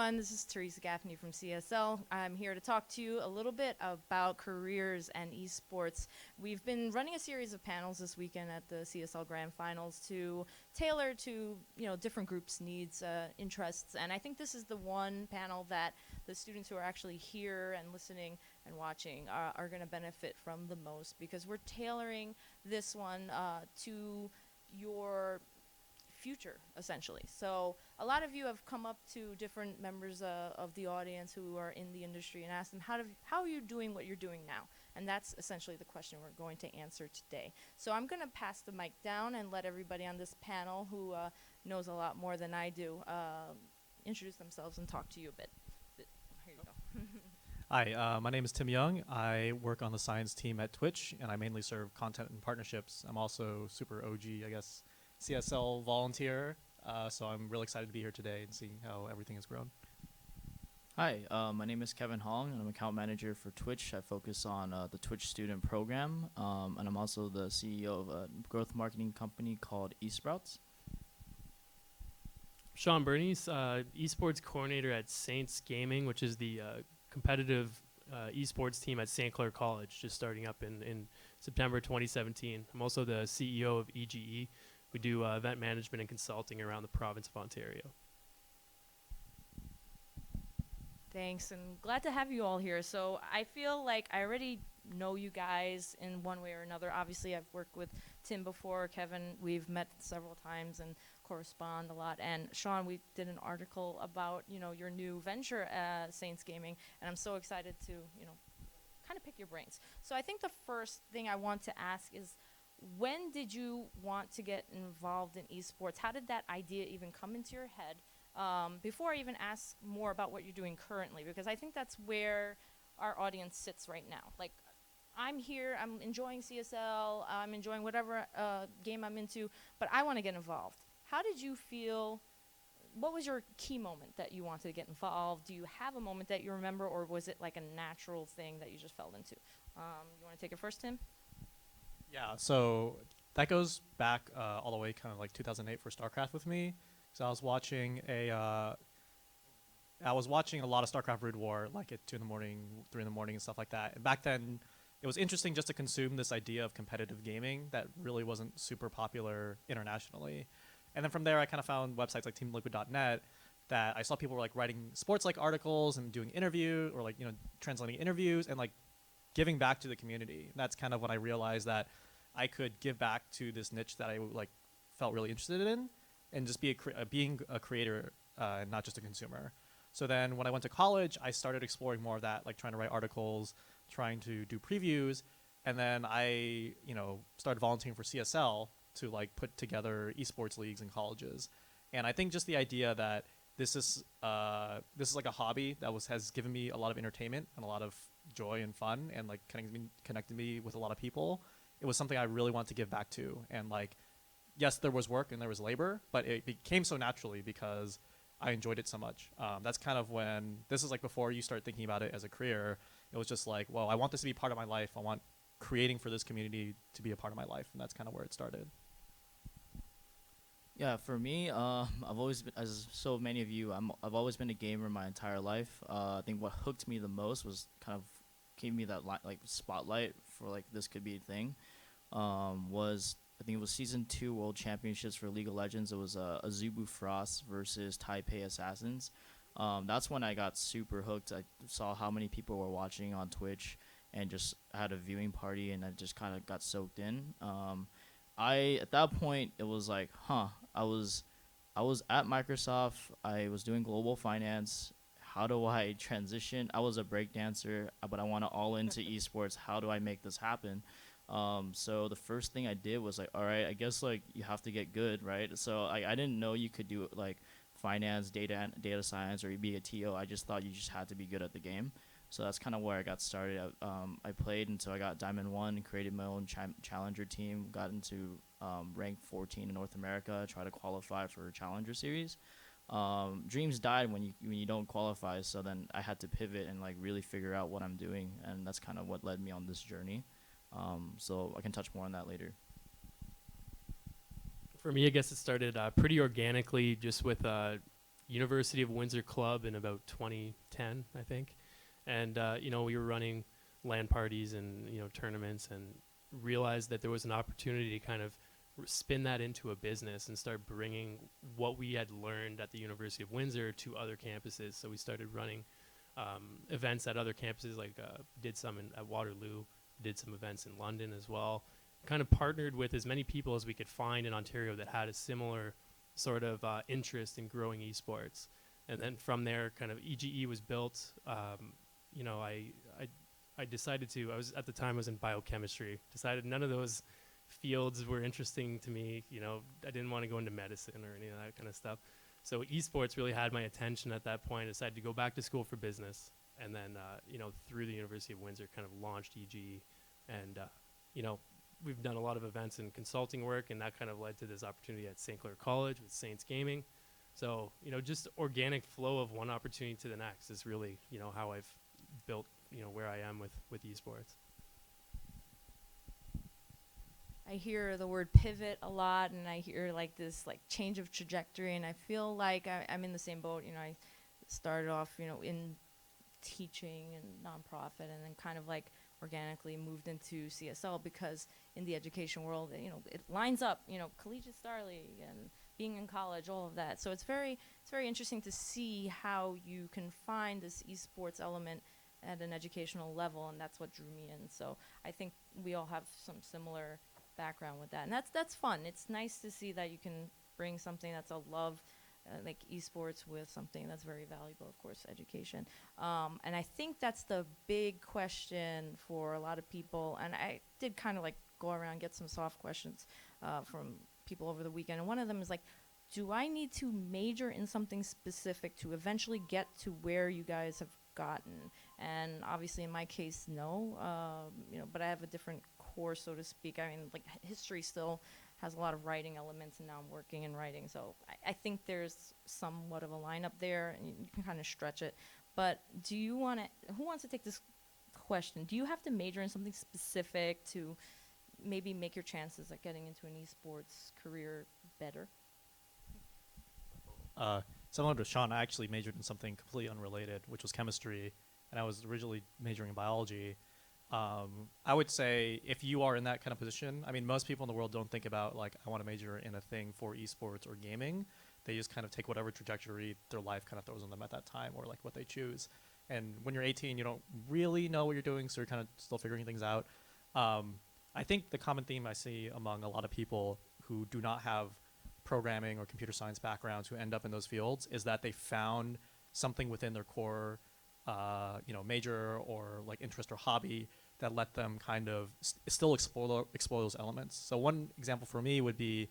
everyone. This is Teresa Gaffney from CSL. I'm here to talk to you a little bit about careers and esports. We've been running a series of panels this weekend at the CSL Grand Finals to tailor to different groups' needs, interests, and I think this is the one panel that the students who are actually here and listening and watching are going to benefit from the most, because we're tailoring this one to your future, essentially. So a lot of you have come up to different members of the audience who are in the industry and asked them, how are you doing what you're doing now? And that's essentially the question we're going to answer today. So I'm going to pass the mic down and let everybody on this panel who knows a lot more than I do introduce themselves and talk to you a bit. Here you go. Hi, my name is Tim Young. I work on the science team at Twitch, and I mainly serve content and partnerships. I'm also super OG, I guess, CSL volunteer, so I'm really excited to be here today and seeing how everything has grown. Hi, my name is Kevin Hong, and I'm account manager for Twitch. I focus on the Twitch student program, and I'm also the CEO of a growth marketing company called esports. Shaun, Byrne, esports coordinator at Saints Gaming, which is the competitive esports team at St. Clair College, just starting up in September 2017. I'm also the CEO of EGE. We do event management and consulting around the province of Ontario. Thanks, and glad to have you all here. So I feel like I already know you guys in one way or another. Obviously, I've worked with Tim before, Kevin, we've met several times and correspond a lot. And Shaun, we did an article about, your new venture at Saints Gaming, and I'm so excited to, kind of pick your brains. So I think the first thing I want to ask is, when did you want to get involved in esports? How did that idea even come into your head? Before I even ask more about what you're doing currently, because I think that's where our audience sits right now. Like, I'm here, I'm enjoying CSL, I'm enjoying whatever game I'm into, but I want to get involved. How did you feel? What was your key moment that you wanted to get involved? Do you have a moment that you remember, or was it like a natural thing that you just fell into? You want to take it first, Tim? Yeah, so that goes back all the way kind of like 2008 for StarCraft with me. So I was watching a lot of StarCraft Brood War, like at 2 in the morning, 3 in the morning, and stuff like that. And back then, it was interesting just to consume this idea of competitive gaming that really wasn't super popular internationally. And then from there, I kind of found websites like teamliquid.net that I saw people were like writing sports-like articles and doing interview or like, translating interviews and like giving back to the community. And that's kind of when I realized that I could give back to this niche that I like felt really interested in, and just be being a creator, not just a consumer. So then when I went to college, I started exploring more of that, like trying to write articles, trying to do previews, and then I, started volunteering for CSL to like put together esports leagues in colleges. And I think just the idea that this is like a hobby that has given me a lot of entertainment and a lot of joy and fun, and like connected me with a lot of people. It was something I really wanted to give back to, and like, yes, there was work and there was labor, but it became so naturally because I enjoyed it so much. That's kind of when, this is like before you start thinking about it as a career, it was just like, well, I want this to be part of my life. I want creating for this community to be a part of my life, and that's kind of where it started. Yeah, for me, I've always been, as so many of you, I've always been a gamer my entire life. I think what hooked me the most was kind of gave me that like spotlight for like this could be a thing. Was I think it was season 2 World Championships for League of Legends. It was Azubu Frost versus Taipei Assassins. That's when I got super hooked. I saw how many people were watching on Twitch and just had a viewing party, and I just kind of got soaked in. At that point, it was like, I was at Microsoft. I was doing global finance. How do I transition? I was a breakdancer, but I want to all into esports. How do I make this happen? So the first thing I did was like, all right, I guess like you have to get good, right? So I didn't know you could do like finance, data science, or you be a TO. I just thought you just had to be good at the game. So that's kind of where I got started. I played until I got Diamond 1, created my own Challenger team, got into rank 14 in North America, tried to qualify for Challenger Series. Dreams died when you don't qualify, so then I had to pivot and like really figure out what I'm doing, and that's kind of what led me on this journey. So I can touch more on that later. For me, I guess it started pretty organically, just with University of Windsor Club in about 2010, I think. And, we were running LAN parties and, tournaments, and realized that there was an opportunity to kind of spin that into a business and start bringing what we had learned at the University of Windsor to other campuses. So we started running events at other campuses, like did some at Waterloo, did some events in London as well. Kind of partnered with as many people as we could find in Ontario that had a similar sort of interest in growing esports. And then from there, kind of EGE was built. I decided I was at the time I was in biochemistry. Decided none of those fields were interesting to me. I didn't want to go into medicine or any of that kind of stuff. So esports really had my attention at that point. I decided to go back to school for business, and then through the University of Windsor, kind of launched EGE, and we've done a lot of events and consulting work, and that kind of led to this opportunity at St. Clair College with Saints Gaming. So just organic flow of one opportunity to the next is really how I've built where I am with esports. I hear the word pivot a lot, and I hear like this like change of trajectory, and I feel like I'm in the same boat. I started off in teaching and nonprofit, and then kind of like organically moved into CSL, because in the education world, it lines up, collegiate star league and being in college, all of that. So it's very interesting to see how you can find this esports element at an educational level, and that's what drew me in. So I think we all have some similar background with that, and that's fun. It's nice to see that you can bring something that's a love, like esports, with something that's very valuable, of course, education. And I think that's the big question for a lot of people, and I did kind of like go around and get some soft questions from people over the weekend, and one of them is like, do I need to major in something specific to eventually get to where you guys have gotten? And obviously in my case, no, but I have a different course, so to speak. I mean, like history still has a lot of writing elements, and now I'm working in writing. So I think there's somewhat of a lineup there, and you can kind of stretch it. But who wants to take this question? Do you have to major in something specific to maybe make your chances at getting into an esports career better? Similar to Shaun, I actually majored in something completely unrelated, which was chemistry, and I was originally majoring in biology. I would say if you are in that kind of position, I mean, most people in the world don't think about, like, I want to major in a thing for esports or gaming. They just kind of take whatever trajectory their life kind of throws on them at that time, or like what they choose. And when you're 18, you don't really know what you're doing, so you're kind of still figuring things out. I think the common theme I see among a lot of people who do not have programming or computer science backgrounds who end up in those fields is that they found something within their core major or like interest or hobby that let them kind of still explore those elements. So one example for me would be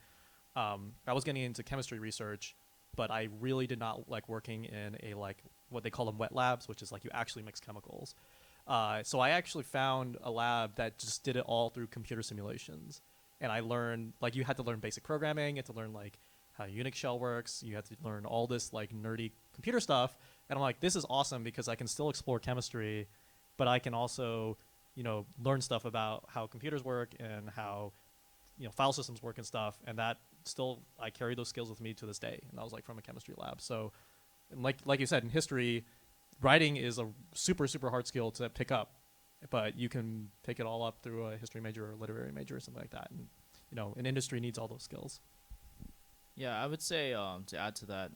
I was getting into chemistry research, but I really did not like working in a like what they call them wet labs, which is like you actually mix chemicals. So I actually found a lab that just did it all through computer simulations. And I learned, like, you had to learn basic programming, you had to learn like how Unix shell works, you had to learn all this like nerdy computer stuff. And I'm like, this is awesome because I can still explore chemistry, but I can also, learn stuff about how computers work and how, file systems work and stuff. And that still, I carry those skills with me to this day. And that was like from a chemistry lab. So, and like you said, in history, writing is a super, super hard skill to pick up, but you can pick it all up through a history major or a literary major or something like that. And, an industry needs all those skills. Yeah, I would say to add to that,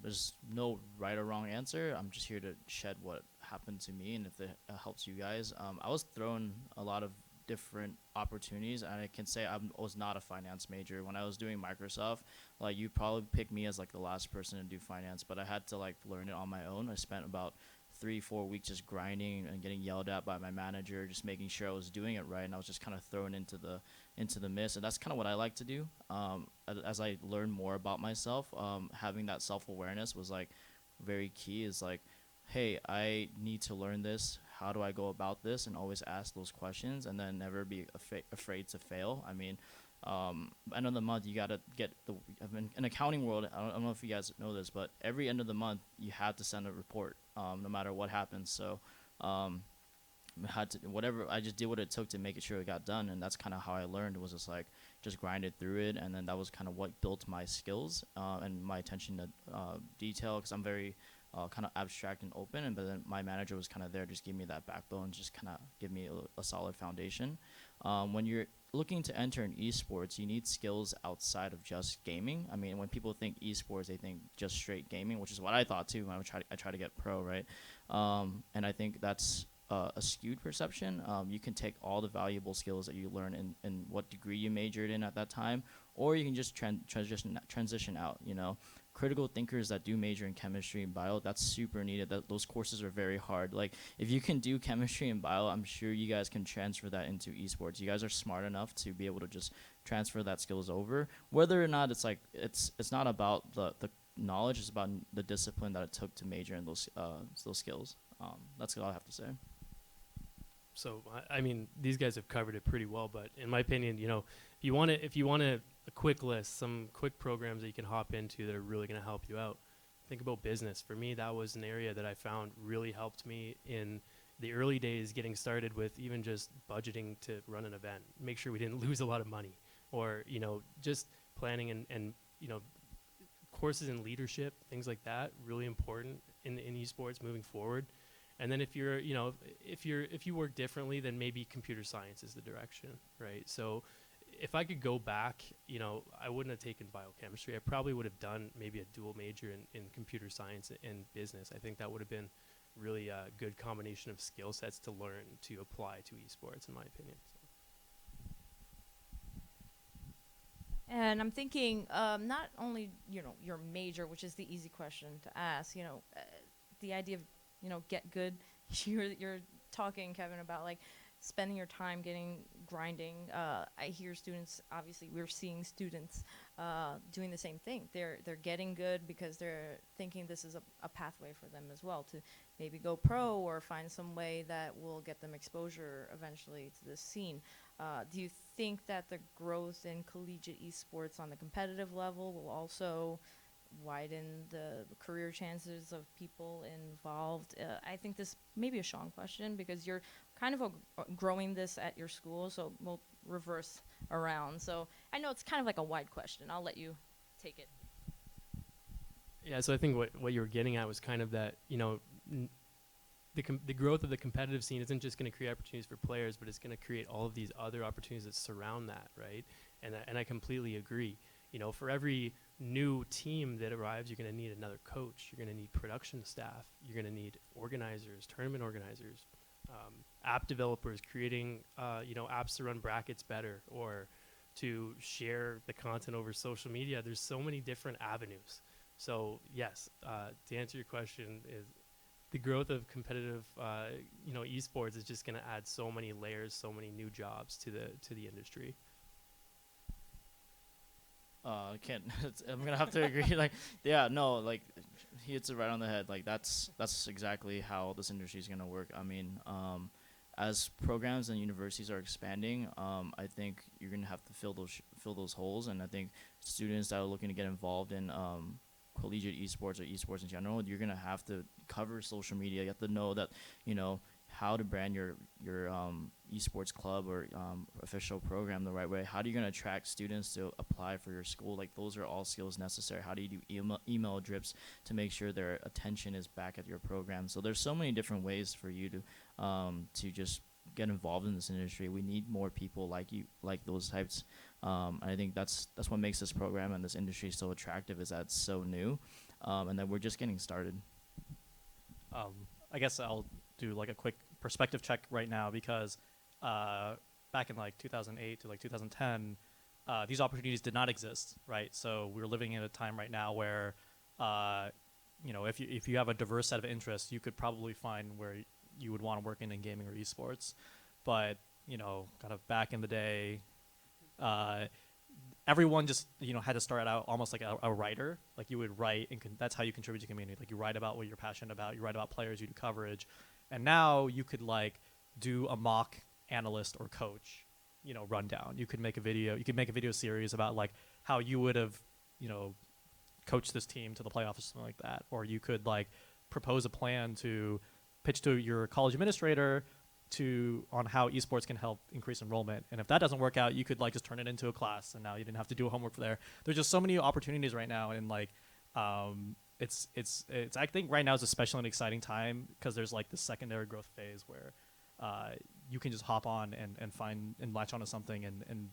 there's no right or wrong answer. I'm just here to shed what happened to me, and if it helps you guys. I was thrown a lot of different opportunities, and I can say I was not a finance major. When I was doing Microsoft, like, you probably picked me as like the last person to do finance, but I had to like learn it on my own. I spent about 3-4 weeks just grinding and getting yelled at by my manager, just making sure I was doing it right, and I was just kind of thrown into the mist. And that's kind of what I like to do. As I learn more about myself, having that self-awareness was like very key. Is like, hey, I need to learn this. How do I go about this? And always ask those questions, and then never be afraid to fail. I mean, end of the month, you gotta get in accounting world. I don't know if you guys know this, but every end of the month you have to send a report, no matter what happens. So, I just did what it took to make it sure it got done, and that's kind of how I learned. Was just like, just grinded through it, and then that was kind of what built my skills and my attention to detail, because I'm very kind of abstract and open, and but then my manager was kind of there, just give me that backbone, just kind of give me a solid foundation. When you're looking to enter in esports, you need skills outside of just gaming. I mean, when people think esports, they think just straight gaming, which is what I thought too when I try to get pro, right? And I think that's a skewed perception. You can take all the valuable skills that you learn in what degree you majored in at that time, or you can just transition out, you know. Critical thinkers that do major in chemistry and bio, that's super needed. Those courses are very hard. Like, if you can do chemistry and bio, I'm sure you guys can transfer that into esports. You guys are smart enough to be able to just transfer that skills over. Whether or not it's like, it's not about the knowledge, it's about the discipline that it took to major in those skills. That's all I have to say. So I mean, these guys have covered it pretty well, but in my opinion, you know, if you want a quick list, some quick programs that you can hop into that are really going to help you out, think about business. For me, that was an area that I found really helped me in the early days, getting started with even just budgeting to run an event, make sure we didn't lose a lot of money, or, you know, just planning and you know, courses in leadership, things like that, really important in esports moving forward. And then if you're, you know, if you work differently, then maybe computer science is the direction, right? So if I could go back, you know, I wouldn't have taken biochemistry. I probably would have done maybe a dual major in computer science and business. I think that would have been really a good combination of skill sets to learn to apply to esports, in my opinion. So. And I'm thinking, not only, you know, your major, which is the easy question to ask, you know, the idea of, you know, get good. You're talking, Kevin, about like spending your time grinding. I hear students, obviously we're seeing students doing the same thing. They're getting good because they're thinking this is a pathway for them as well to maybe go pro or find some way that will get them exposure eventually to this scene. Do you think that the growth in collegiate esports on the competitive level will also widen the career chances of people involved? I think this may be a Shaun question, because you're kind of growing this at your school, so we'll reverse around. So I know it's kind of like a wide question. I'll let you take it. Yeah, so I think what you were getting at was kind of that, you know, the growth of the competitive scene isn't just going to create opportunities for players, but it's going to create all of these other opportunities that surround that, right? And I completely agree. You know, for every new team that arrives, you're going to need another coach. You're going to need production staff. You're going to need organizers, tournament organizers, app developers creating, you know, apps to run brackets better or to share the content over social media. There's so many different avenues. So yes, to answer your question, is the growth of competitive, you know, esports is just going to add so many layers, so many new jobs to the industry. I can't. I'm gonna have to agree. Like, yeah, no, like, he hits it right on the head. Like, that's exactly how this industry is gonna work. I mean, as programs and universities are expanding, I think you're gonna have to fill those holes. And I think students that are looking to get involved in collegiate esports or esports in general, you're gonna have to cover social media. You have to know that, you know, how to brand your esports club or official program the right way. How are you going to attract students to apply for your school? Like, those are all skills necessary. How do you do email drips to make sure their attention is back at your program? So there's so many different ways for you to just get involved in this industry. We need more people like you, like those types. I think that's what makes this program and this industry so attractive, is that it's so new, and that we're just getting started. I guess I'll do like a quick perspective check right now, because back in like 2008 to like 2010, these opportunities did not exist, right? So we're living in a time right now where, you know, if you have a diverse set of interests, you could probably find where you would want to work in gaming or esports. But, you know, kind of back in the day, everyone just, you know, had to start out almost like a writer. Like, you would write, and that's how you contribute to community. Like, you write about what you're passionate about. You write about players. You do coverage. And now you could like do a mock analyst or coach, you know, rundown. You could make a video. You could make a video series about like how you would have, you know, coached this team to the playoffs or something like that. Or you could like propose a plan to pitch to your college administrator on how esports can help increase enrollment. And if that doesn't work out, you could like just turn it into a class, and now you didn't have to do homework for there. There's just so many opportunities right now, and like it's I think right now is especially an exciting time because there's like this secondary growth phase where you can just hop on and find and latch onto something and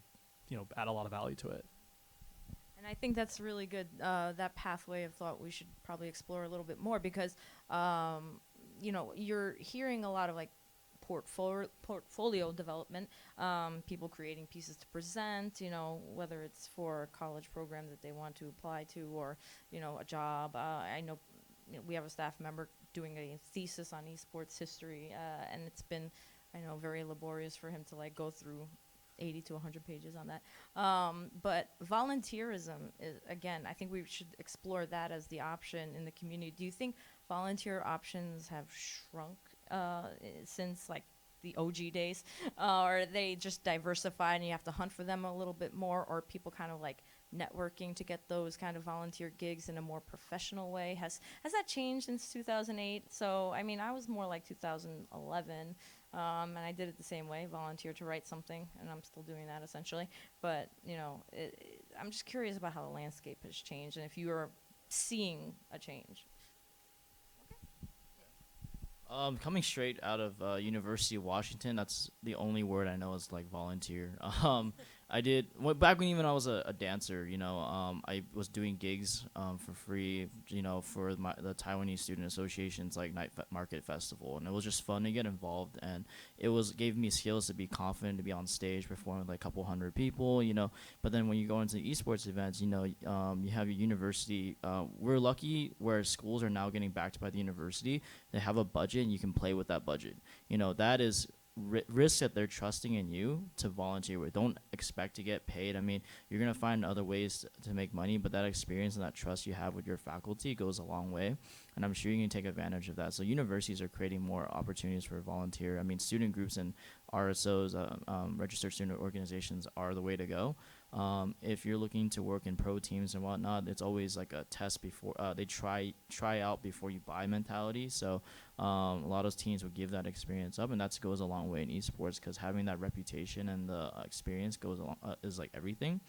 add a lot of value to it. And I think that's really good. That pathway of thought we should probably explore a little bit more because, you're hearing a lot of like portfolio development, people creating pieces to present, whether it's for a college program that they want to apply to or, a job. I know we have a staff member doing a thesis on esports history, and it's been, I know, very laborious for him to like go through 80 to 100 pages on that. But volunteerism is, again, I think we should explore that as the option in the community. Do you think volunteer options have shrunk since like the OG days? Or are they just diversified and you have to hunt for them a little bit more? Or people kind of like networking to get those kind of volunteer gigs in a more professional way? Has that changed since 2008? So, I mean, I was more like 2011. And I did it the same way, volunteer to write something, and I'm still doing that essentially. But, I'm just curious about how the landscape has changed and if you are seeing a change. Coming straight out of University of Washington, that's the only word I know is like volunteer. I did back when even I was a dancer. I was doing gigs for free. For the Taiwanese Student Association's like night market festival, and it was just fun to get involved. And it gave me skills to be confident to be on stage performing with like a couple hundred people. But then when you go into esports events, you have your university. We're lucky where schools are now getting backed by the university. They have a budget, and you can play with that budget. That is risk that they're trusting in you to volunteer with. Don't expect to get paid. I mean, you're going to find other ways to make money, but that experience and that trust you have with your faculty goes a long way, and I'm sure you can take advantage of that. So universities are creating more opportunities for volunteer. I mean, student groups and RSOs, registered student organizations, are the way to go. If you're looking to work in pro teams and whatnot, it's always like a test before they try out before you buy mentality. So a lot of teams will give that experience up, and that goes a long way in esports because having that reputation and the experience goes along is like everything.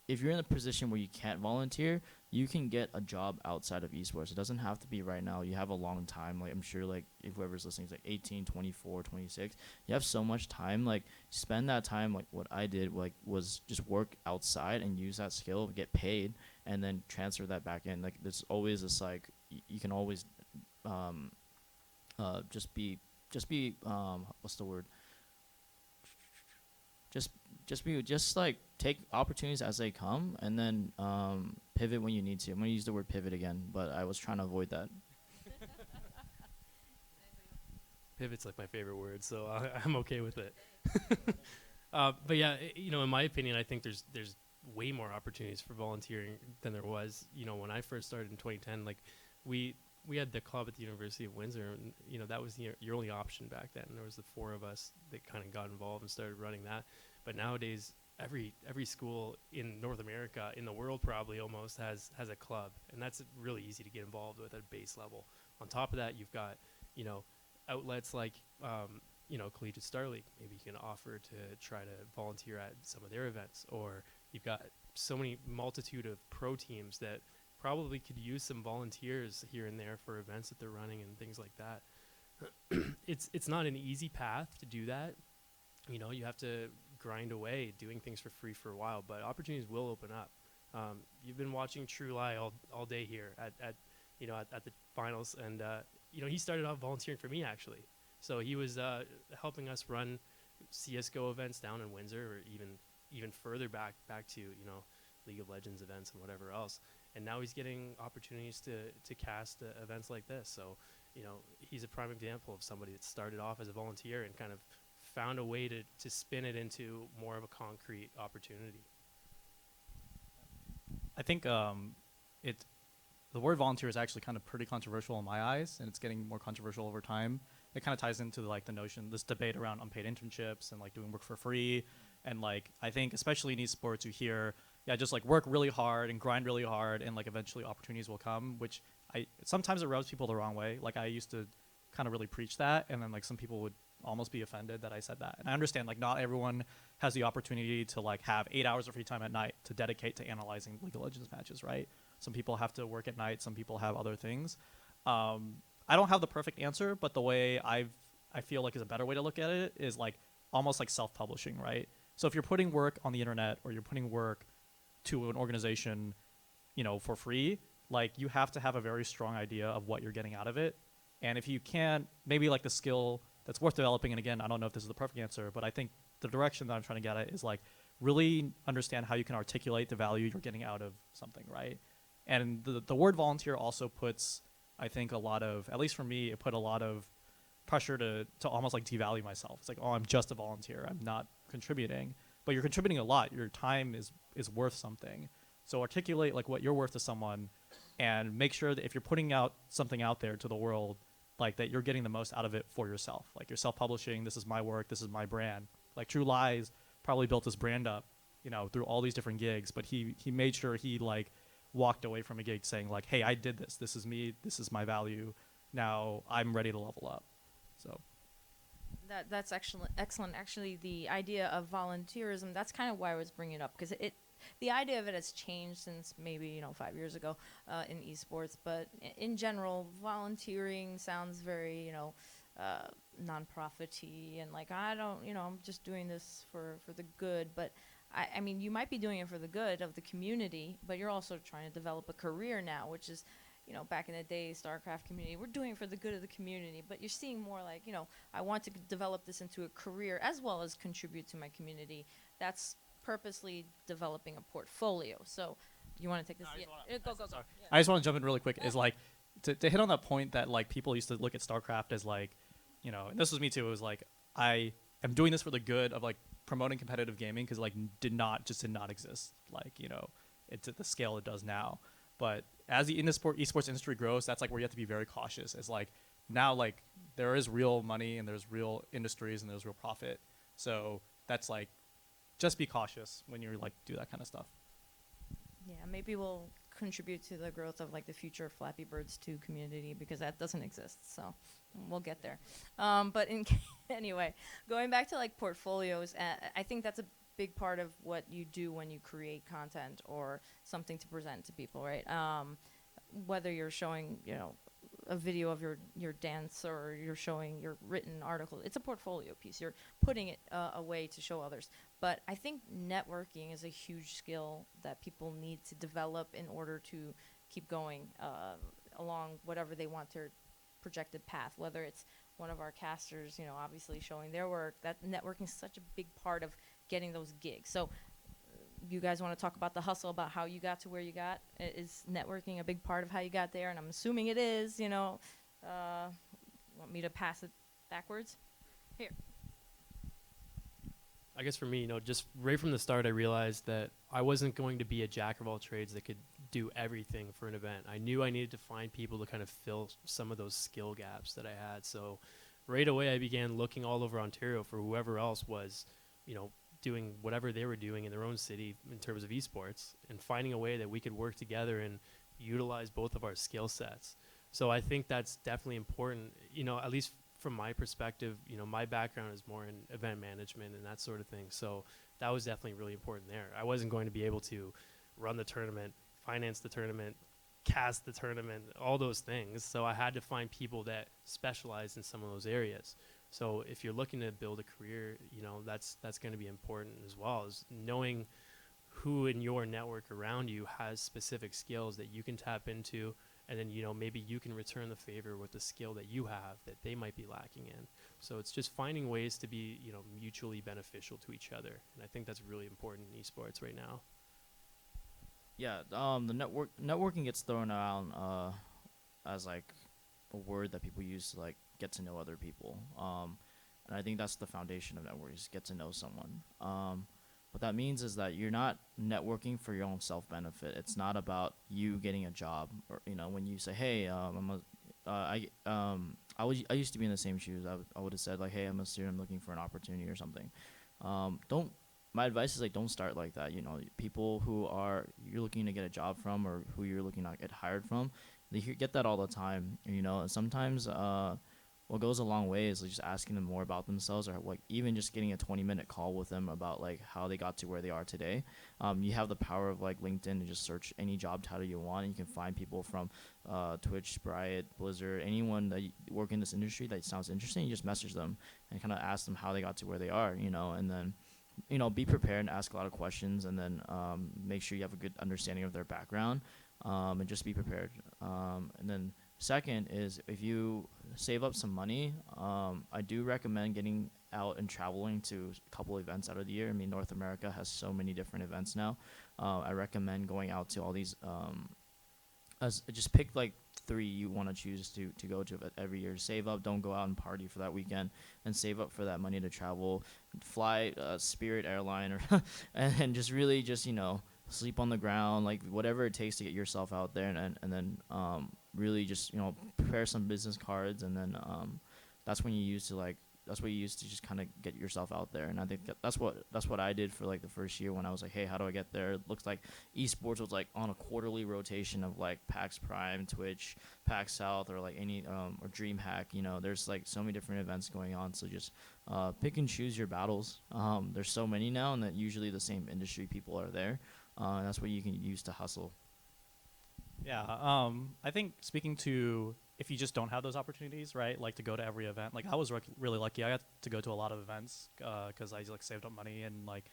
If you're in a position where you can't volunteer, you can get a job outside of esports. It doesn't have to be right now. You have a long time. Like, I'm sure like if whoever's listening is like 18, 24, 26, you have so much time. Like, spend that time. Like what I did was just work outside and use that skill, get paid, and then transfer that back in. Like, there's always this like you can always just be what's the word? Just like take opportunities as they come, and then pivot when you need to. I'm gonna use the word pivot again, but I was trying to avoid that. Pivot's like my favorite word, so I'm okay with it. But yeah, in my opinion, I think there's way more opportunities for volunteering than there was. When I first started in 2010, like we had the club at the University of Windsor, and that was your only option back then. And there was the four of us that kind of got involved and started running that. But nowadays, every school in North America, in the world probably almost, has a club, and that's really easy to get involved with at base level. On top of that, you've got outlets like Collegiate Star League. Maybe you can offer to try to volunteer at some of their events, or you've got so many multitude of pro teams that probably could use some volunteers here and there for events that they're running and things like that. It's not an easy path to do that. You have to grind away doing things for free for a while, but opportunities will open up. You've been watching True Lie all day here at the finals, and he started off volunteering for me actually. So he was helping us run CS:GO events down in Windsor, or even further back to League of Legends events and whatever else. And now he's getting opportunities to cast events like this. So he's a prime example of somebody that started off as a volunteer and kind of found a way to spin it into more of a concrete opportunity. I think the word volunteer is actually kind of pretty controversial in my eyes, and it's getting more controversial over time. It kind of ties into like the notion, this debate around unpaid internships and like doing work for free. And like, I think especially in esports, you hear, just like work really hard and grind really hard, and like eventually opportunities will come, which sometimes it rubs people the wrong way. Like I used to kind of really preach that, and then like some people would almost be offended that I said that. And I understand like not everyone has the opportunity to like have 8 hours of free time at night to dedicate to analyzing League of Legends matches, right? Some people have to work at night, some people have other things. I don't have the perfect answer, but the way I feel like is a better way to look at it is like almost like self-publishing, right? So if you're putting work on the internet or you're putting work to an organization, you know, for free, like you have to have a very strong idea of what you're getting out of it. And if you can't, maybe like the skill that's worth developing, and again, I don't know if this is the perfect answer, but I think the direction that I'm trying to get at is like really understand how you can articulate the value you're getting out of something, right? And the word volunteer also puts, I think, a lot of, at least for me, it put a lot of pressure to almost like devalue myself. It's like, oh, I'm just a volunteer. I'm not contributing. But you're contributing a lot. Your time is worth something. So articulate like what you're worth to someone, and make sure that if you're putting out something out there to the world, like that you're getting the most out of it for yourself. Like you're self-publishing, this is my work, this is my brand. Like True Lies probably built his brand up, you know, through all these different gigs, but he made sure he like walked away from a gig saying like, hey, I did this. This is me. This is my value. Now I'm ready to level up. So That's actually excellent. Actually, the idea of volunteerism, that's kind of why I was bringing it up, because the idea of it has changed since maybe 5 years ago in esports. But in general, volunteering sounds very non-profity, and like I don't I'm just doing this for the good. But I mean, you might be doing it for the good of the community, but you're also trying to develop a career now, which is back in the day, StarCraft community, we're doing it for the good of the community. But you're seeing more like, I want to develop this into a career as well as contribute to my community. That's purposely developing a portfolio. So you want to take this? Go. sorry. Yeah. I just want to jump in really quick. Is like to hit on that point that like people used to look at StarCraft as like, and this was me too. It was like I am doing this for the good of like promoting competitive gaming, because like did not exist like it's at the scale it does now. But as the esports industry grows, that's like where you have to be very cautious. It's like now like there is real money and there's real industries and there's real profit. So that's like just be cautious when you like do that kind of stuff. Yeah, maybe we'll contribute to the growth of like the future Flappy Birds 2 community, because that doesn't exist. So we'll get there. But anyway, going back to like portfolios, I think that's a big part of what you do when you create content or something to present to people, right? Whether you're showing, a video of your dance, or you're showing your written article, it's a portfolio piece. You're putting it away to show others. But I think networking is a huge skill that people need to develop in order to keep going along whatever they want their projected path, whether it's one of our casters, obviously showing their work. That networking is such a big part of getting those gigs. So you guys want to talk about the hustle, about how you got to where you got? Is networking a big part of how you got there? And I'm assuming it is. Want me to pass it backwards? Here. I guess for me, just right from the start, I realized that I wasn't going to be a jack of all trades that could do everything for an event. I knew I needed to find people to kind of fill some of those skill gaps that I had. So right away, I began looking all over Ontario for whoever else was, doing whatever they were doing in their own city in terms of esports, and finding a way that we could work together and utilize both of our skill sets. So I think that's definitely important, at least from my perspective. My background is more in event management and that sort of thing. So that was definitely really important there. I wasn't going to be able to run the tournament, finance the tournament, cast the tournament, all those things. So I had to find people that specialize in some of those areas. So if you're looking to build a career, that's going to be important as well, as knowing who in your network around you has specific skills that you can tap into, and then maybe you can return the favor with the skill that you have that they might be lacking in. So it's just finding ways to be mutually beneficial to each other, and I think that's really important in esports right now. Yeah, the networking gets thrown around as like a word that people use to like get to know other people. And I think that's the foundation of networking, is get to know someone. What that means is that you're not networking for your own self-benefit. It's not about you getting a job, or when you say, hey, I used to be in the same shoes. I would have said like, hey, I'm a student, I'm looking for an opportunity or something. My advice is like, don't start like that. People who you're looking to get a job from, or who you're looking to get hired from, they get that all the time. And sometimes what goes a long way is like, just asking them more about themselves, or like even just getting a 20-minute call with them about like how they got to where they are today. You have the power of like LinkedIn to just search any job title you want, and you can find people from Twitch, Riot, Blizzard, anyone that work in this industry that sounds interesting. You just message them and kind of ask them how they got to where they are, you know, and then be prepared and ask a lot of questions, and then make sure you have a good understanding of their background, and just be prepared. And then second is if you save up some money, I do recommend getting out and traveling to a couple events out of the year. I mean, North America has so many different events now. I recommend going out to all these. Just pick like 3 you want to choose to go to every year. Save up, don't go out and party for that weekend, and save up for that money to travel, fly Spirit airline, or and just really just sleep on the ground, like whatever it takes to get yourself out there, and then really just prepare some business cards, and then that's when you use to like that's what you use to just kind of get yourself out there. And I think that's what I did for like the first year when I was like, hey, how do I get there? It looks like esports was like on a quarterly rotation of like PAX Prime, Twitch, PAX South, or like any or DreamHack. There's like so many different events going on. So just pick and choose your battles. There's so many now, and that usually the same industry people are there. And that's what you can use to hustle. Yeah, I think speaking to if you just don't have those opportunities, right, like to go to every event, like I was really lucky. I got to go to a lot of events because I like saved up money, and like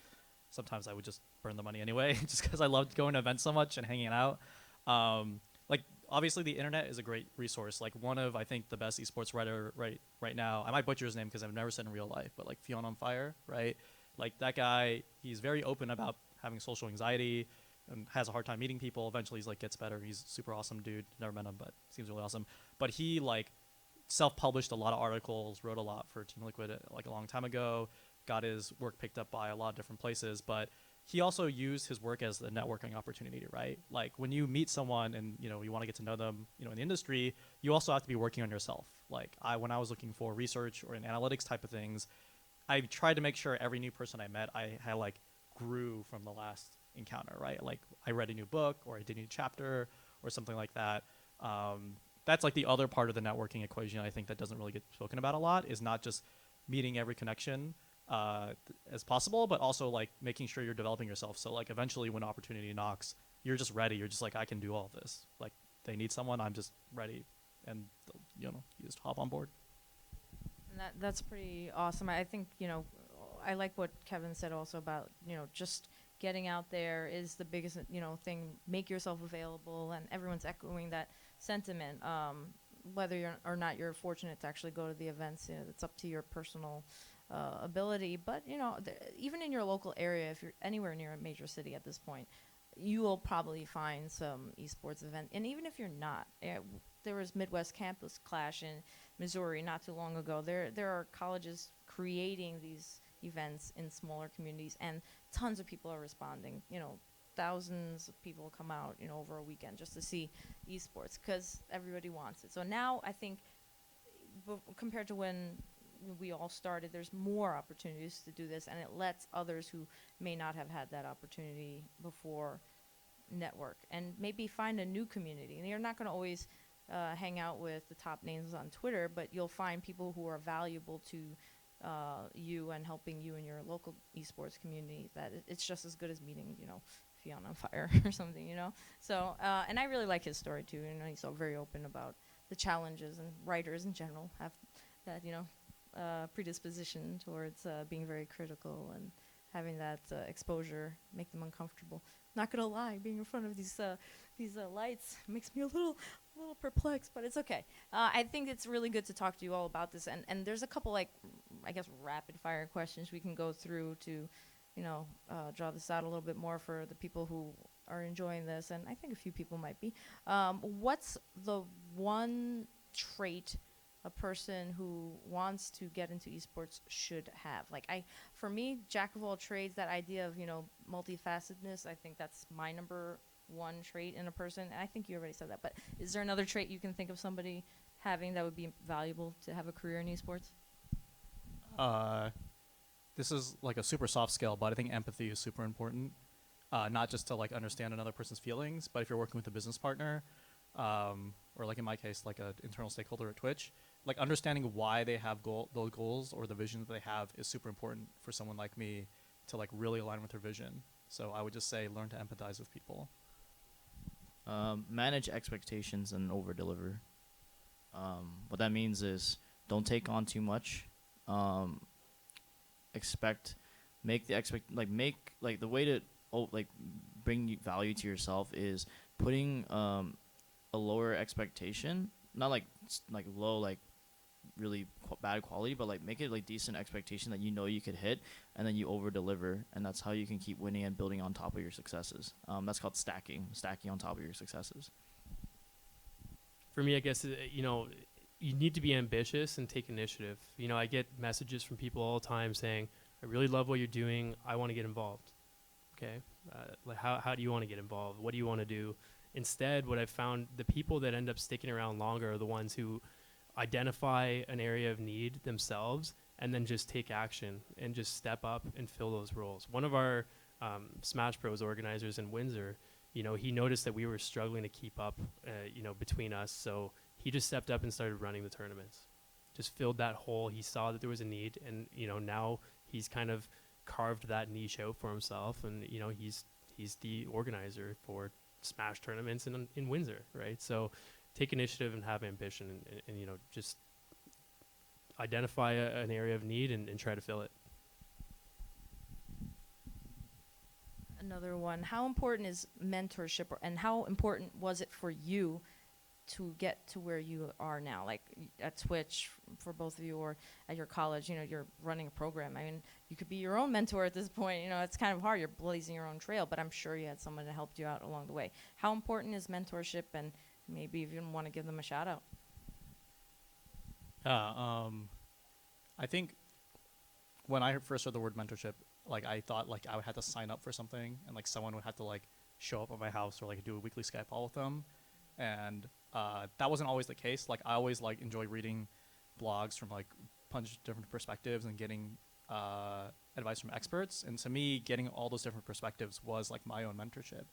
sometimes I would just burn the money anyway just because I loved going to events so much and hanging out. Like obviously the internet is a great resource. Like one of I think the best esports writer right now. I might butcher his name because I've never said in real life, but like Fion on Fire, right? Like that guy, he's very open about having social anxiety and has a hard time meeting people. Eventually he's like gets better. He's a super awesome dude. Never met him, but seems really awesome. But he like self-published a lot of articles, wrote a lot for Team Liquid like a long time ago, got his work picked up by a lot of different places. But he also used his work as a networking opportunity, right? Like when you meet someone and you want to get to know them, in the industry, you also have to be working on yourself. Like when I was looking for research or in analytics type of things, I tried to make sure every new person I met, I had like grew from the last encounter, right? Like I read a new book or I did a new chapter or something like that. That's like the other part of the networking equation I think that doesn't really get spoken about a lot, is not just meeting every connection as possible, but also like making sure you're developing yourself. So like eventually when opportunity knocks, you're just ready. You're just like, I can do all of this. Like they need someone, I'm just ready. And you just hop on board. And that's pretty awesome. I think, I like what Kevin said also about, just getting out there is the biggest, thing. Make yourself available, and everyone's echoing that sentiment. Whether you're or not you're fortunate to actually go to the events, it's up to your personal ability. But, even in your local area, if you're anywhere near a major city at this point, you will probably find some esports event. And even if you're not, there was Midwest Campus Clash in Missouri not too long ago. There are colleges creating these events in smaller communities, and tons of people are responding. Thousands of people come out, over a weekend just to see esports because everybody wants it. So now I think compared to when we all started, there's more opportunities to do this, and it lets others who may not have had that opportunity before network and maybe find a new community. And you're not going to always hang out with the top names on Twitter, but you'll find people who are valuable to you and helping you in your local esports community. That it's just as good as meeting, Fion on Fire or something, So, and I really like his story too. He's so very open about the challenges, and writers in general have that, predisposition towards being very critical and having that exposure make them uncomfortable. Not gonna lie, being in front of these lights makes me a little perplexed, but it's okay. I think it's really good to talk to you all about this, and there's a couple I guess rapid fire questions we can go through to, draw this out a little bit more for the people who are enjoying this, and I think a few people might be. What's the one trait a person who wants to get into esports should have? For me, jack of all trades, that idea of, multifacetedness, I think that's my number one trait in a person. And I think you already said that, but is there another trait you can think of somebody having that would be valuable to have a career in esports? This is like a super soft skill, but I think empathy is super important. Not just to like understand another person's feelings, but if you're working with a business partner, or like in my case, like an internal stakeholder at Twitch, like understanding why they have those goals or the vision that they have is super important for someone like me to like really align with their vision. So I would just say learn to empathize with people. Manage expectations and over deliver. What that means is don't take on too much. Expect, make the the way to bring value to yourself is putting a lower expectation, not like low really bad quality, but like make it like decent expectation that you know you could hit, and then you over deliver, and that's how you can keep winning and building on top of your successes. That's called stacking on top of your successes. For me, I guess, you need to be ambitious and take initiative. I get messages from people all the time saying, I really love what you're doing. I want to get involved. Okay. Like how do you want to get involved? What do you want to do? Instead, what I've found, the people that end up sticking around longer are the ones who identify an area of need themselves and then just take action and just step up and fill those roles. One of our Smash Bros organizers in Windsor, he noticed that we were struggling to keep up, between us. So he just stepped up and started running the tournaments, just filled that hole. He saw that there was a need, and, now he's kind of carved that niche out for himself. And, he's the organizer for Smash tournaments in Windsor, right? So take initiative and have ambition, and just identify an area of need and try to fill it. Another one. How important is mentorship, and how important was it for you to get to where you are now, like at Twitch for both of you, or at your college? You're running a program. I mean, you could be your own mentor at this point. It's kind of hard. You're blazing your own trail, but I'm sure you had someone that helped you out along the way. How important is mentorship, and maybe if you want to give them a shout out? I think when I first heard the word mentorship, like I thought like I would have to sign up for something, and like someone would have to like show up at my house or like do a weekly Skype call with them, and that wasn't always the case. Like I always like enjoy reading blogs from like a bunch of different perspectives and getting advice from experts. And to me, getting all those different perspectives was like my own mentorship.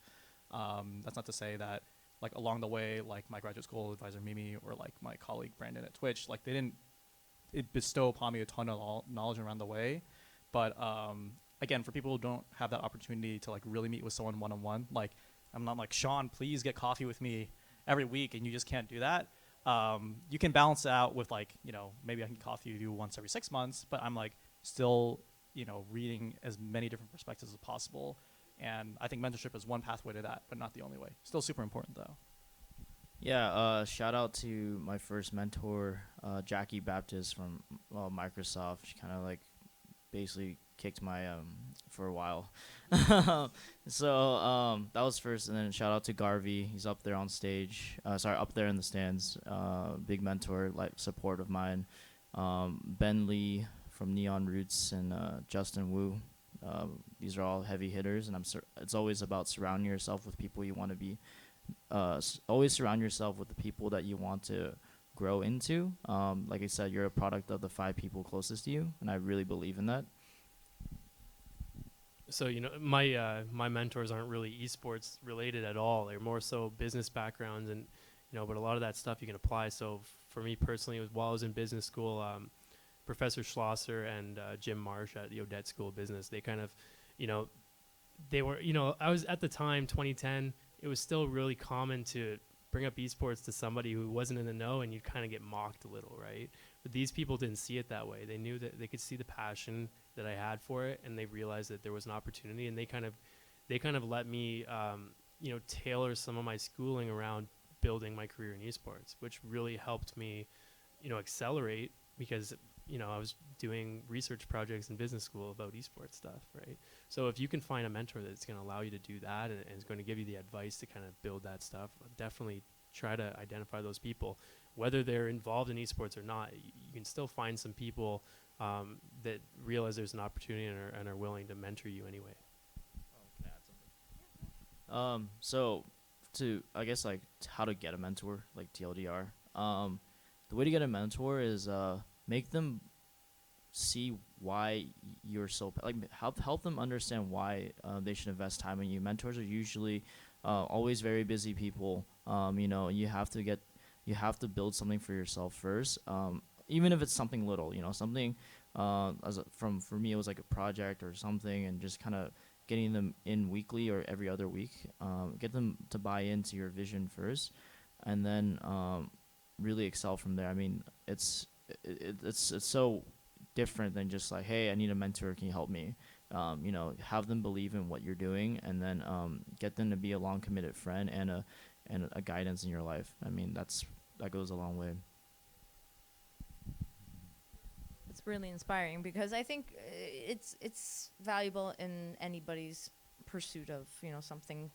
That's not to say that like along the way, like my graduate school advisor Mimi or like my colleague Brandon at Twitch, like they didn't bestow upon me a ton of knowledge around the way. But again, for people who don't have that opportunity to like really meet with someone one-on-one, like I'm not like, Shaun, please get coffee with me every week, and you just can't do that. You can balance it out with like, maybe I can coffee with you once every 6 months, but I'm like still, reading as many different perspectives as possible. And I think mentorship is one pathway to that, but not the only way. Still super important though. Yeah, shout out to my first mentor, Jackie Baptist from Microsoft. She kind of like basically kicked my for a while. So that was first, and then shout out to Garvey. He's up there on stage. Up there in the stands. Big mentor, like support of mine. Ben Lee from Neon Roots and Justin Wu. These are all heavy hitters, and it's always about surrounding yourself with people you want to be. Always surround yourself with the people that you want to grow into. Like I said, you're a product of the 5 people closest to you, and I really believe in that. So my mentors aren't really esports related at all. They're more so business backgrounds, and but a lot of that stuff you can apply. So for me personally, while I was in business school, Professor Schlosser and Jim Marsh at the Odette School of Business, they kind of, they were, I was at the time 2010. It was still really common to bring up esports to somebody who wasn't in the know, and you'd kind of get mocked a little, right? But these people didn't see it that way. They knew that they could see the passion that I had for it, and they realized that there was an opportunity, and they kind of let me, tailor some of my schooling around building my career in esports, which really helped me, accelerate, because I was doing research projects in business school about esports stuff, right? So if you can find a mentor that's going to allow you to do that, and is going to give you the advice to kind of build that stuff, definitely try to identify those people. Whether they're involved in esports or not, you can still find some people that realize there's an opportunity and are willing to mentor you anyway. Can I add something? So to, I guess, like how to get a mentor, like TLDR. The way to get a mentor is make them see why you're so help them understand why they should invest time in you. Mentors are usually always very busy people. you have to build something for yourself first, even if it's something little, something, for me, it was like a project or something, and just kind of getting them in weekly or every other week, get them to buy into your vision first, and then really excel from there. I mean, it's so different than just like, hey, I need a mentor, can you help me? Have them believe in what you're doing, and then get them to be a long committed friend and a guidance in your life. I mean, that goes a long way. It's really inspiring because I think it's valuable in anybody's pursuit of something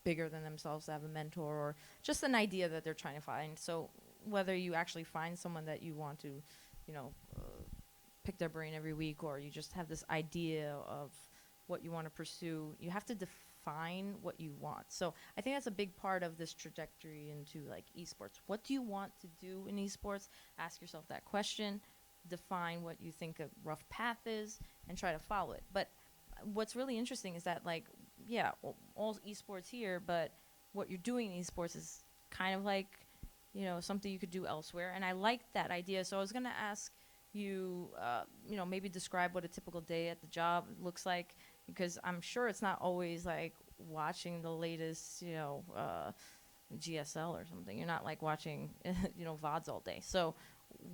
bigger than themselves, to have a mentor or just an idea that they're trying to find. So whether you actually find someone that you want to, pick their brain every week, or you just have this idea of what you want to pursue, you have to define what you want. So I think that's a big part of this trajectory into like esports. What do you want to do in esports? Ask yourself that question, define what you think a rough path is, and try to follow it. But what's really interesting is that, like, yeah, all esports here, but what you're doing in esports is kind of like, something you could do elsewhere. And I like that idea. So I was going to ask you, maybe describe what a typical day at the job looks like, because I'm sure it's not always like watching the latest, GSL or something. You're not like watching, VODs all day. So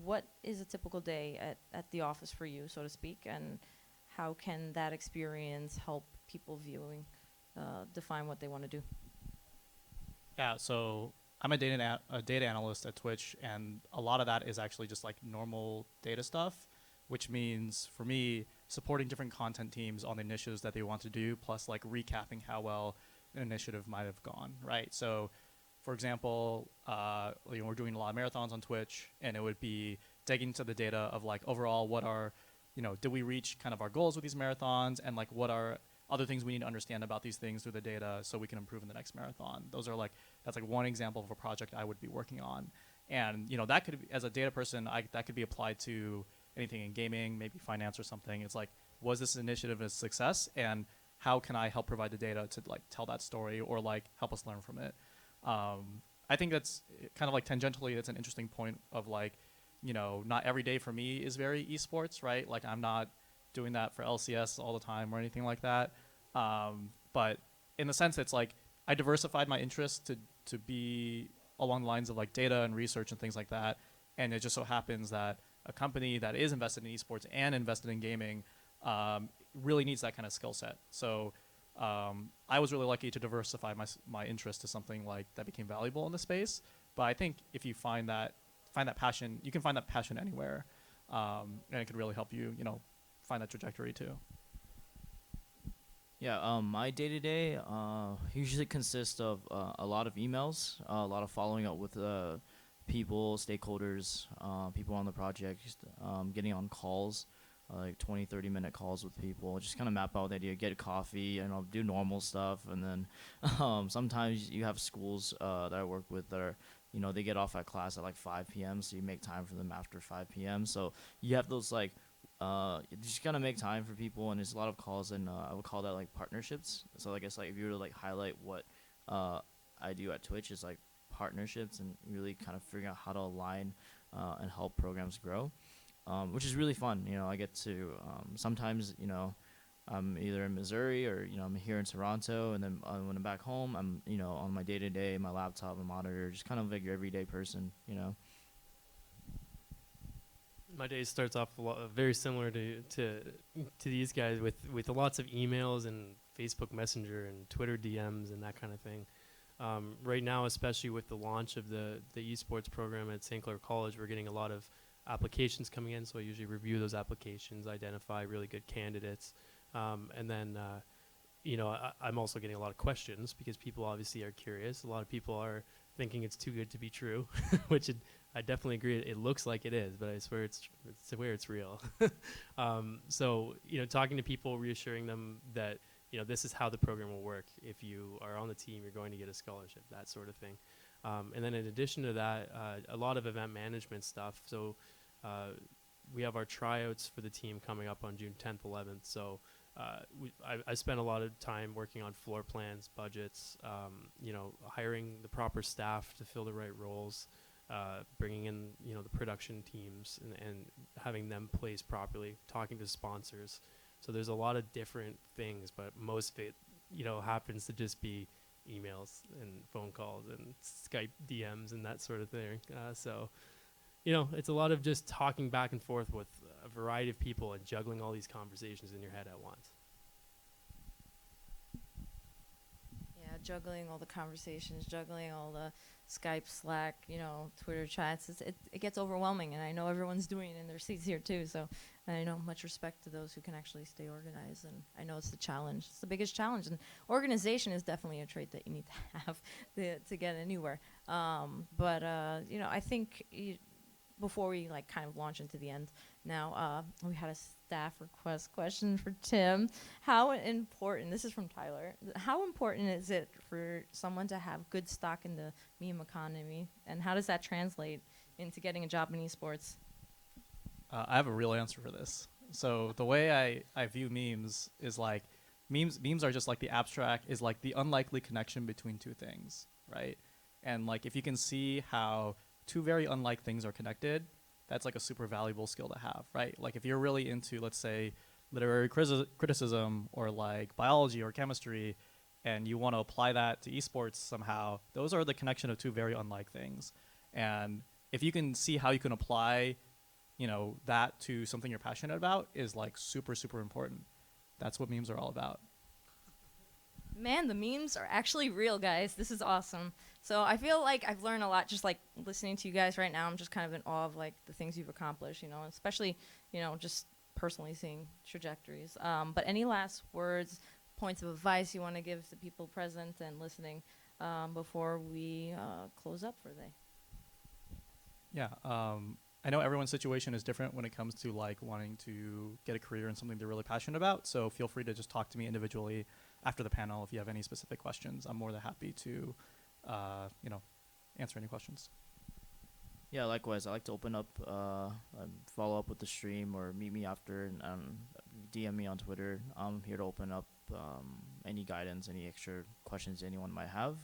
what is a typical day at the office for you, so to speak, and how can that experience help people viewing define what they want to do? Yeah, so I'm a data analyst at Twitch, and a lot of that is actually just like normal data stuff, which means for me supporting different content teams on the initiatives that they want to do, plus like recapping how well an initiative might have gone, right? So, for example, we're doing a lot of marathons on Twitch, and it would be digging into the data of like overall what are, did we reach kind of our goals with these marathons, and like what are other things we need to understand about these things through the data so we can improve in the next marathon. That's like one example of a project I would be working on. And, that could be, as a data person, that could be applied to anything in gaming, maybe finance or something. It's like, was this initiative a success? And how can I help provide the data to like tell that story or like help us learn from it? I think that's kind of like tangentially, that's an interesting point of like, not every day for me is very esports, right? Like I'm not doing that for LCS all the time or anything like that. But in the sense, it's like I diversified my interests to be along the lines of like data and research and things like that. And it just so happens that a company that is invested in esports and invested in gaming really needs that kind of skill set. So I was really lucky to diversify my interest to something like that became valuable in the space. But I think if you find that passion, you can find that passion anywhere, and it could really help you, find that trajectory too. Yeah, my day-to-day usually consists of a lot of emails, a lot of following up with people, stakeholders, people on the project, getting on calls, like 20, 30-minute calls with people, just kind of map out the idea, get coffee, and I'll do normal stuff. And then sometimes you have schools that I work with that are, they get off at class at like 5 p.m., so you make time for them after 5 p.m. So you have those like, you just gotta make time for people, and there's a lot of calls, and I would call that like partnerships. So I guess like if you were to like highlight what I do at Twitch is like partnerships, and really kind of figuring out how to align and help programs grow, which is really fun. I get to sometimes I'm either in Missouri or I'm here in Toronto, and then when I'm back home, I'm on my day-to-day, my laptop, my monitor, just kind of like your everyday person. My day starts off very similar to these guys with lots of emails and Facebook Messenger and Twitter DMs and that kind of thing. Right now, especially with the launch of the esports program at St. Clair College, we're getting a lot of applications coming in, so I usually review those applications, identify really good candidates, and then I'm also getting a lot of questions because people obviously are curious. A lot of people are thinking it's too good to be true, which I definitely agree. It looks like it is, but I swear it's real. So talking to people, reassuring them that this is how the program will work. If you are on the team, you're going to get a scholarship, that sort of thing. And then in addition to that, a lot of event management stuff. So we have our tryouts for the team coming up on June 10th, 11th. So I spent a lot of time working on floor plans, budgets, hiring the proper staff to fill the right roles, bringing in, the production teams and having them placed properly, talking to sponsors. So there's a lot of different things, but most of it, happens to just be emails and phone calls and Skype DMs and that sort of thing. It's a lot of just talking back and forth with a variety of people and juggling all these conversations in your head at once. Yeah, juggling all the conversations, juggling all the Skype, Slack, Twitter chats. It gets overwhelming, and I know everyone's doing it in their seats here too. So I know much respect to those who can actually stay organized, and I know it's the challenge. It's the biggest challenge, and organization is definitely a trait that you need to have to get anywhere. I think before we kind of launch into the end now, we had a staff request question for Tim. How important, this is from Tyler, how important is it for someone to have good stock in the meme economy, and how does that translate into getting a job in esports? I have a real answer for this. So the way I view memes is like, memes are just like the abstract, is like the unlikely connection between two things, right? And like if you can see how two very unlike things are connected, that's like a super valuable skill to have, right? Like if you're really into, let's say, literary criticism or like biology or chemistry, and you want to apply that to esports somehow, those are the connection of two very unlike things. And if you can see how you can apply, that to something you're passionate about, is like super, super important. That's what memes are all about. Man, the memes are actually real, guys. This is awesome. So I feel like I've learned a lot just like listening to you guys right now. I'm just kind of in awe of like the things you've accomplished, especially, just personally seeing trajectories. But any last words, points of advice you want to give to people present and listening before we close up for the day? Yeah. I know everyone's situation is different when it comes to like wanting to get a career in something they're really passionate about. So feel free to just talk to me individually after the panel if you have any specific questions. I'm more than happy to, answer any questions. Yeah, likewise. I like to open up, follow up with the stream, or meet me after, and DM me on Twitter. I'm here to open up any guidance, any extra questions anyone might have.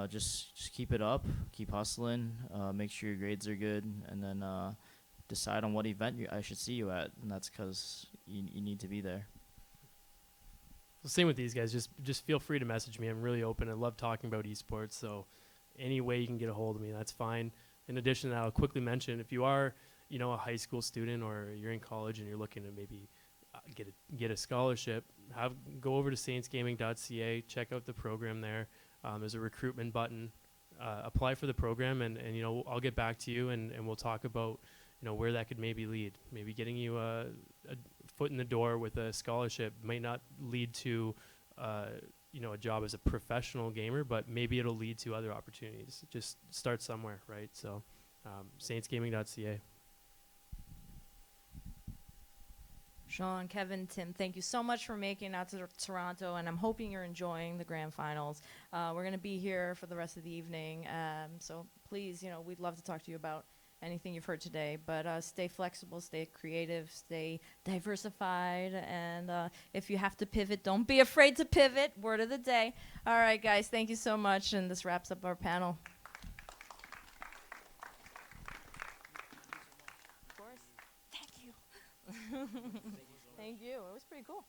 Just keep it up, keep hustling, make sure your grades are good, and then decide on what event I should see you at, and that's because you need to be there. So same with these guys. Just feel free to message me. I'm really open. I love talking about esports. So any way you can get a hold of me, that's fine. In addition to that, I'll quickly mention if you are, a high school student or you're in college and you're looking to maybe get a scholarship, go over to saintsgaming.ca, check out the program there. There's a recruitment button. Apply for the program, and I'll get back to you, and we'll talk about where that could maybe lead. Maybe getting you a foot in the door with a scholarship might not lead to a job as a professional gamer, but maybe it'll lead to other opportunities. Just start somewhere, right? So saintsgaming.ca. Shaun, Kevin, Tim, thank you so much for making it out to Toronto, and I'm hoping you're enjoying the grand finals. We're going to be here for the rest of the evening, so please, we'd love to talk to you about anything you've heard today, but stay flexible, stay creative, stay diversified, and if you have to pivot, don't be afraid to pivot. Word of the day. All right, guys, thank you so much, and this wraps up our panel. Of course. Thank you. Thank you. It was pretty cool.